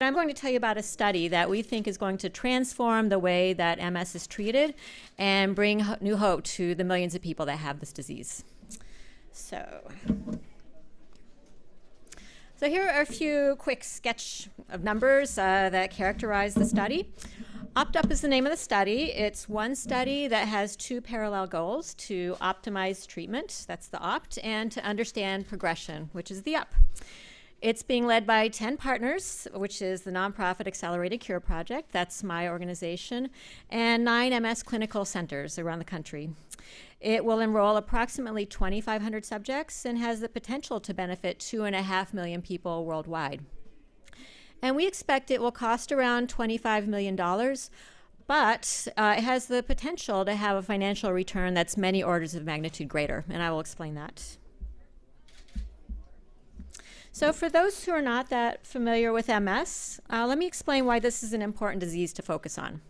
I'm going to tell you about a study that we think is going to transform the way that MS is treated and bring new hope to the millions of people that have this disease. So here are a few quick sketch of numbers that characterize the study. OPT-UP is the name of the study. It's one study that has two parallel goals: to optimize treatment, that's the OPT, and to understand progression, which is the UP. It's being led by 10 partners, which is the nonprofit Accelerated Cure Project, that's my organization, and 9 MS clinical centers around the country. It will enroll approximately 2,500 subjects and has the potential to benefit 2.5 million people worldwide. And we expect it will cost around $25 million, but it has the potential to have a financial return that's many orders of magnitude greater, and I will explain that. So for those who are not that familiar with MS, let me explain why this is an important disease to focus on.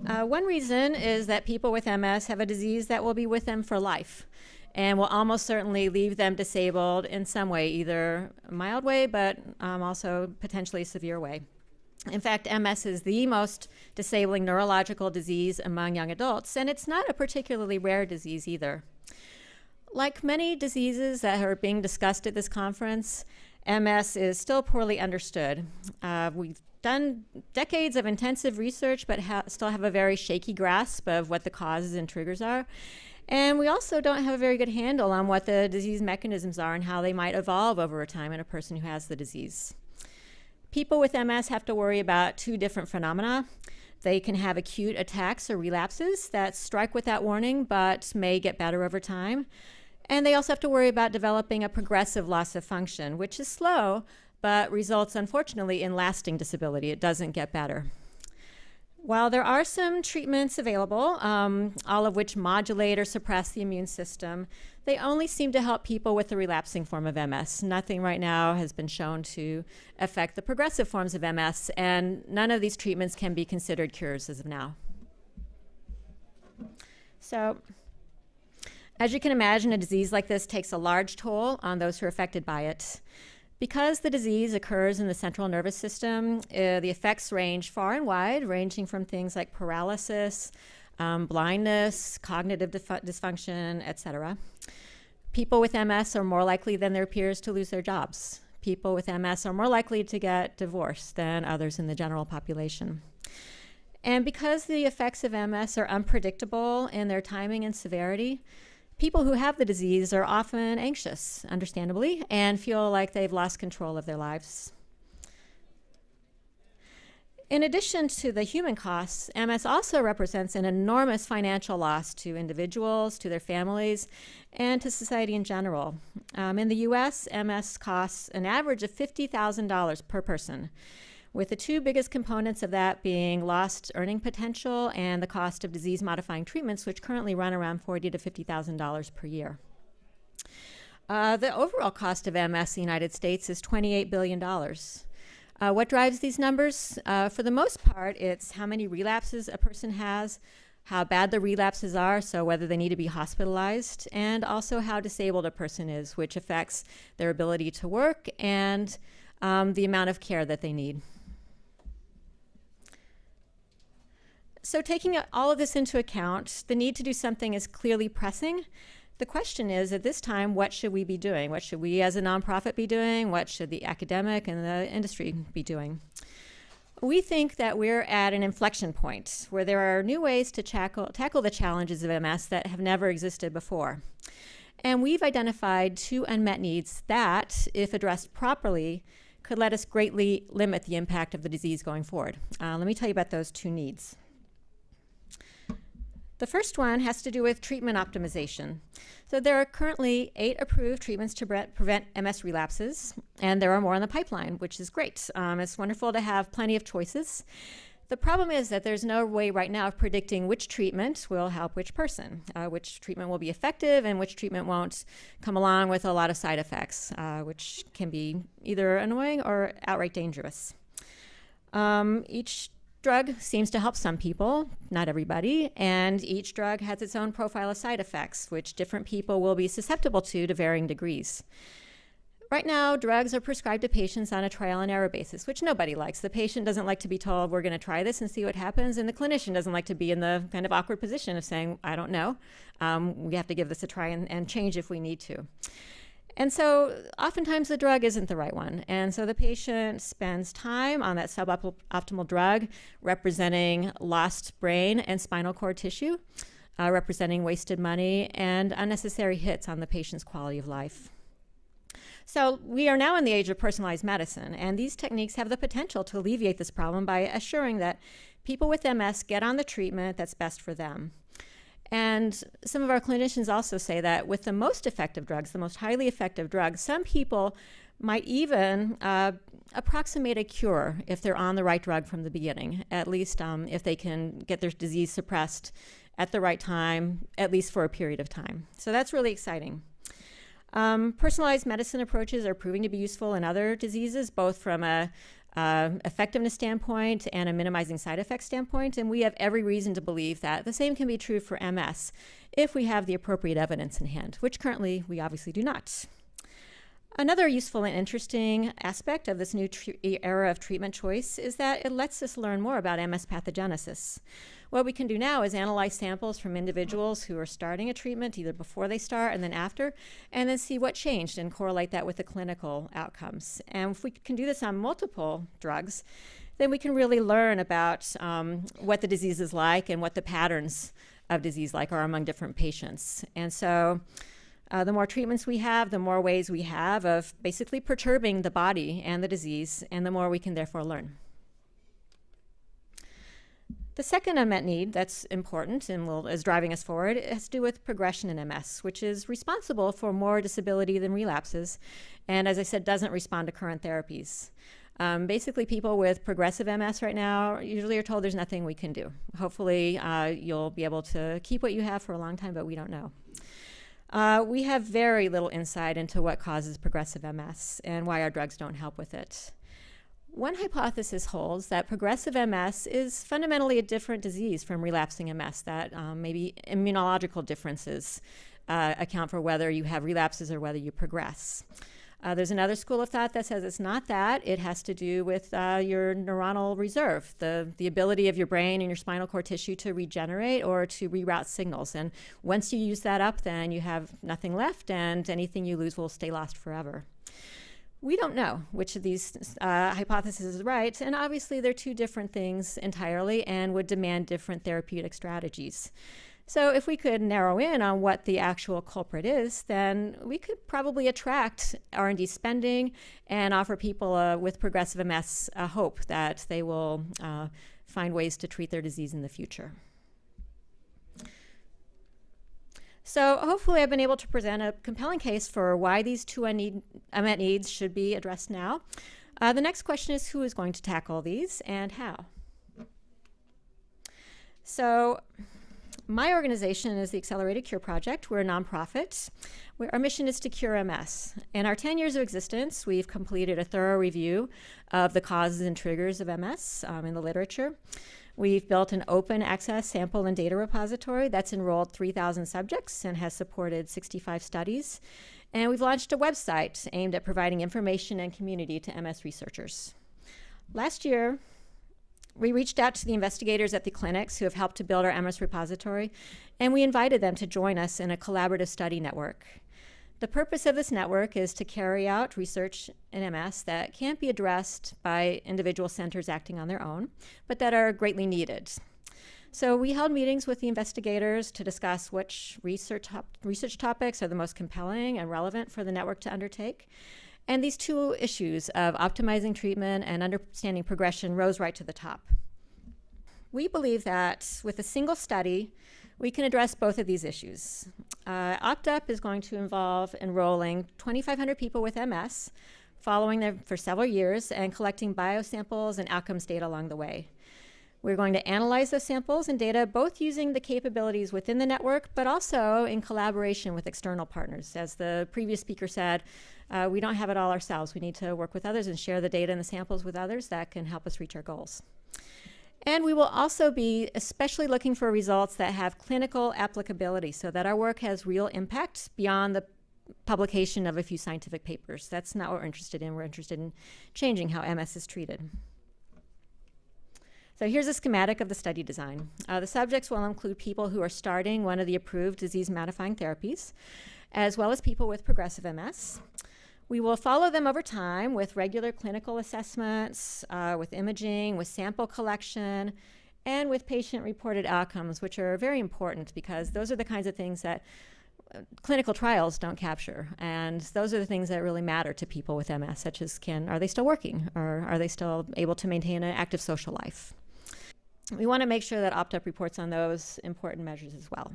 One reason is that people with MS have a disease that will be with them for life and will almost certainly leave them disabled in some way, either a mild way, but also potentially a severe way. In fact, MS is the most disabling neurological disease among young adults, and it's not a particularly rare disease either. Like many diseases that are being discussed at this conference, MS is still poorly understood. We've done decades of intensive research, but still have a very shaky grasp of what the causes and triggers are. And we also don't have a very good handle on what the disease mechanisms are and how they might evolve over time in a person who has the disease. People with MS have to worry about two different phenomena. They can have acute attacks or relapses that strike without warning but may get better over time. And they also have to worry about developing a progressive loss of function, which is slow, but results, unfortunately, in lasting disability. It doesn't get better. While there are some treatments available, all of which modulate or suppress the immune system, they only seem to help people with the relapsing form of MS. Nothing right now has been shown to affect the progressive forms of MS, and none of these treatments can be considered cures as of now. So, as you can imagine, a disease like this takes a large toll on those who are affected by it. Because the disease occurs in the central nervous system, the effects range far and wide, ranging from things like paralysis, blindness, cognitive dysfunction, etc. People with MS are more likely than their peers to lose their jobs. People with MS are more likely to get divorced than others in the general population. And because the effects of MS are unpredictable in their timing and severity, people who have the disease are often anxious, understandably, and feel like they've lost control of their lives. In addition to the human costs, MS also represents an enormous financial loss to individuals, to their families, and to society in general. In the US, MS costs an average of $50,000 per person, with the two biggest components of that being lost earning potential and the cost of disease-modifying treatments, which currently run around $40,000 to $50,000 per year. The overall cost of MS in the United States is $28 billion. What drives these numbers? For the most part, it's how many relapses a person has, how bad the relapses are, so whether they need to be hospitalized, and also how disabled a person is, which affects their ability to work and the amount of care that they need. So taking all of this into account, the need to do something is clearly pressing. The question is, at this time, what should we be doing? What should we as a nonprofit be doing? What should the academic and the industry be doing? We think that we're at an inflection point where there are new ways to tackle the challenges of MS that have never existed before. And we've identified two unmet needs that, if addressed properly, could let us greatly limit the impact of the disease going forward. Let me tell you about those two needs. The first one has to do with treatment optimization. So there are currently 8 approved treatments to prevent MS relapses, and there are more in the pipeline, which is great. It's wonderful to have plenty of choices. The problem is that there's no way right now of predicting which treatment will help which person, which treatment will be effective and which treatment won't come along with a lot of side effects, which can be either annoying or outright dangerous. Each drug seems to help some people, not everybody, and each drug has its own profile of side effects, which different people will be susceptible to varying degrees. Right now, drugs are prescribed to patients on a trial and error basis, which nobody likes. The patient doesn't like to be told, we're going to try this and see what happens, and the clinician doesn't like to be in the kind of awkward position of saying, I don't know. We have to give this a try and change if we need to. And so oftentimes the drug isn't the right one. And so the patient spends time on that suboptimal drug representing lost brain and spinal cord tissue, representing wasted money and unnecessary hits on the patient's quality of life. So we are now in the age of personalized medicine, and these techniques have the potential to alleviate this problem by assuring that people with MS get on the treatment that's best for them. And some of our clinicians also say that with the most effective drugs, the most highly effective drugs, some people might even approximate a cure if they're on the right drug from the beginning, at least if they can get their disease suppressed at the right time, at least for a period of time. So that's really exciting. Personalized medicine approaches are proving to be useful in other diseases, both from a effectiveness standpoint and a minimizing side effects standpoint, and we have every reason to believe that the same can be true for MS if we have the appropriate evidence in hand, which currently we obviously do not. Another useful and interesting aspect of this new era of treatment choice is that it lets us learn more about MS pathogenesis. What we can do now is analyze samples from individuals who are starting a treatment, either before they start and then after, and then see what changed and correlate that with the clinical outcomes. And if we can do this on multiple drugs, then we can really learn about what the disease is like and what the patterns of disease like are among different patients. And so the more treatments we have, the more ways we have of basically perturbing the body and the disease, and the more we can therefore learn. The second unmet need that's important and is driving us forward has to do with progression in MS, which is responsible for more disability than relapses, and as I said, doesn't respond to current therapies. Basically, people with progressive MS right now usually are told there's nothing we can do. Hopefully, you'll be able to keep what you have for a long time, but we don't know. We have very little insight into what causes progressive MS and why our drugs don't help with it. One hypothesis holds that progressive MS is fundamentally a different disease from relapsing MS, that maybe immunological differences account for whether you have relapses or whether you progress. There's another school of thought that says it's not that. It has to do with your neuronal reserve, the ability of your brain and your spinal cord tissue to regenerate or to reroute signals. And once you use that up, then you have nothing left, and anything you lose will stay lost forever. We don't know which of these hypotheses is right, and obviously they're two different things entirely and would demand different therapeutic strategies. So if we could narrow in on what the actual culprit is, then we could probably attract R&D spending and offer people with progressive MS a hope that they will find ways to treat their disease in the future. So hopefully I've been able to present a compelling case for why these two unmet needs should be addressed now. The next question is, who is going to tackle these and how? So my organization is the Accelerated Cure Project. We're a nonprofit. Our mission is to cure MS. In our 10 years of existence, we've completed a thorough review of the causes and triggers of MS in the literature. We've built an open access sample and data repository that's enrolled 3,000 subjects and has supported 65 studies. And we've launched a website aimed at providing information and community to MS researchers. Last year, we reached out to the investigators at the clinics who have helped to build our MS repository, and we invited them to join us in a collaborative study network. The purpose of this network is to carry out research in MS that can't be addressed by individual centers acting on their own, but that are greatly needed. So we held meetings with the investigators to discuss which research topics are the most compelling and relevant for the network to undertake. And these two issues of optimizing treatment and understanding progression rose right to the top. We believe that with a single study, we can address both of these issues. OptUp is going to involve enrolling 2,500 people with MS, following them for several years, and collecting biosamples and outcomes data along the way. We're going to analyze those samples and data, both using the capabilities within the network, but also in collaboration with external partners. As the previous speaker said, we don't have it all ourselves. We need to work with others and share the data and the samples with others that can help us reach our goals. And we will also be especially looking for results that have clinical applicability so that our work has real impact beyond the publication of a few scientific papers. That's not what we're interested in. We're interested in changing how MS is treated. So here's a schematic of the study design. The subjects will include people who are starting one of the approved disease-modifying therapies, as well as people with progressive MS. We will follow them over time with regular clinical assessments, with imaging, with sample collection, and with patient-reported outcomes, which are very important because those are the kinds of things that clinical trials don't capture. And those are the things that really matter to people with MS, such as are they still working, or are they still able to maintain an active social life? We want to make sure that OPTUP reports on those important measures as well.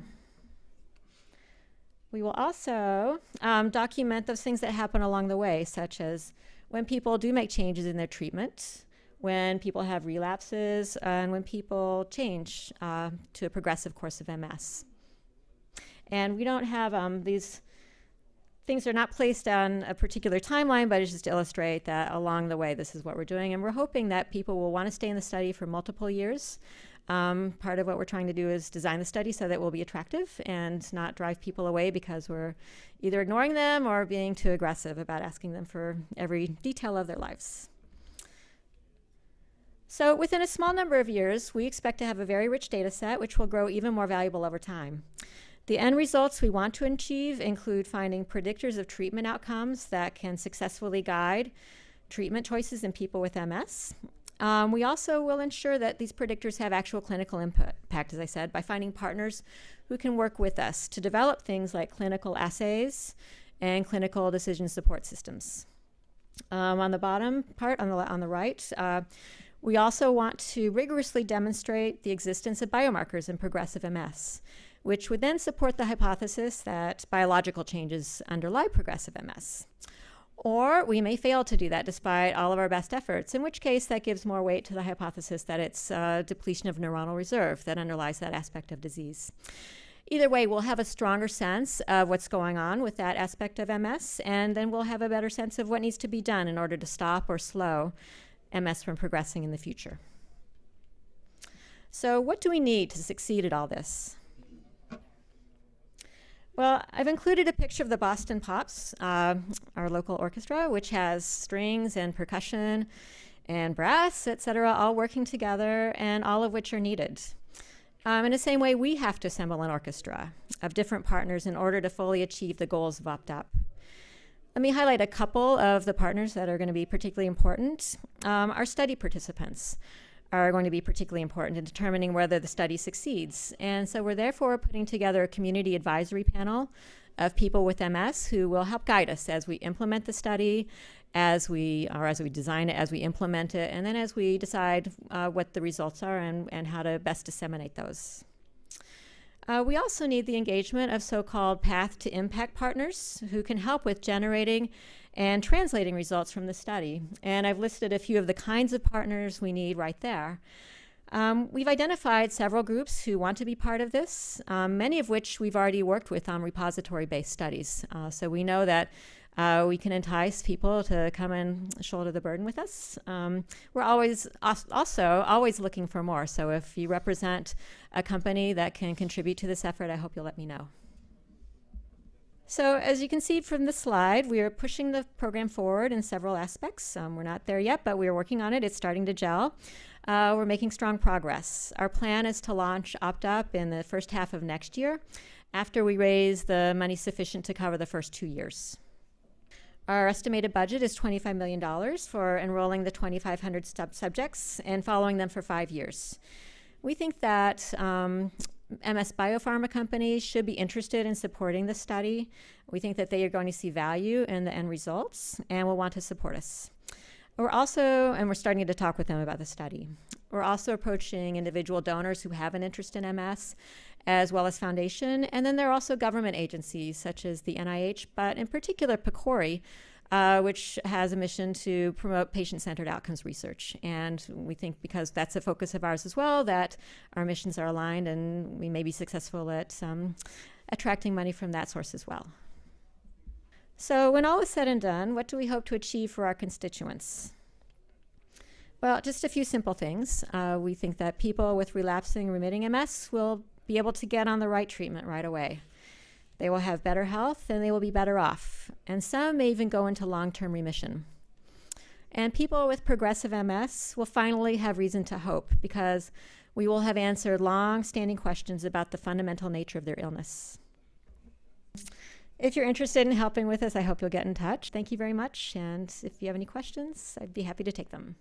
We will also document those things that happen along the way, such as when people do make changes in their treatment, when people have relapses, and when people change to a progressive course of MS. And we don't have these things are not placed on a particular timeline, but it's just to illustrate that along the way, this is what we're doing. And we're hoping that people will want to stay in the study for multiple years. Part of what we're trying to do is design the study so that it will be attractive and not drive people away because we're either ignoring them or being too aggressive about asking them for every detail of their lives. So within a small number of years, we expect to have a very rich data set, which will grow even more valuable over time. The end results we want to achieve include finding predictors of treatment outcomes that can successfully guide treatment choices in people with MS. We also will ensure that these predictors have actual clinical impact, as I said, by finding partners who can work with us to develop things like clinical assays and clinical decision support systems. On the bottom part, on the right, we also want to rigorously demonstrate the existence of biomarkers in progressive MS, which would then support the hypothesis that biological changes underlie progressive MS. Or we may fail to do that despite all of our best efforts, in which case that gives more weight to the hypothesis that it's depletion of neuronal reserve that underlies that aspect of disease. Either way, we'll have a stronger sense of what's going on with that aspect of MS, and then we'll have a better sense of what needs to be done in order to stop or slow MS from progressing in the future. So what do we need to succeed at all this? Well, I've included a picture of the Boston Pops, our local orchestra, which has strings and percussion and brass, etc., all working together, and all of which are needed. In the same way, we have to assemble an orchestra of different partners in order to fully achieve the goals of OPTUP. Let me highlight a couple of the partners that are going to be particularly important. Our study participants are going to be particularly important in determining whether the study succeeds. And so we're therefore putting together a community advisory panel of people with MS who will help guide us as we implement the study, as we design it, as we implement it, and then as we decide what the results are and how to best disseminate those. We also need the engagement of so-called path to impact partners who can help with generating and translating results from the study. And I've listed a few of the kinds of partners we need right there. We've identified several groups who want to be part of this, many of which we've already worked with on repository-based studies. So we know that we can entice people to come and shoulder the burden with us. We're also always looking for more. So if you represent a company that can contribute to this effort, I hope you'll let me know. So as you can see from the slide, we are pushing the program forward in several aspects. We're not there yet, but we are working on it. It's starting to gel. We're making strong progress. Our plan is to launch OPTUP in the first half of next year, after we raise the money sufficient to cover the first 2 years. Our estimated budget is $25 million for enrolling the 2,500 subjects and following them for 5 years. We think that MS biopharma companies should be interested in supporting the study. We think that they are going to see value in the end results and will want to support us. We're starting to talk with them about the study. We're also approaching individual donors who have an interest in MS, as well as foundation. And then there are also government agencies such as the NIH, but in particular PCORI, which has a mission to promote patient-centered outcomes research. And we think because that's a focus of ours as well, that our missions are aligned and we may be successful at attracting money from that source as well. So when all is said and done, what do we hope to achieve for our constituents? Well, just a few simple things. We think that people with relapsing remitting MS will be able to get on the right treatment right away. They will have better health and they will be better off. And some may even go into long-term remission. And people with progressive MS will finally have reason to hope because we will have answered long-standing questions about the fundamental nature of their illness. If you're interested in helping with this, I hope you'll get in touch. Thank you very much. And if you have any questions, I'd be happy to take them.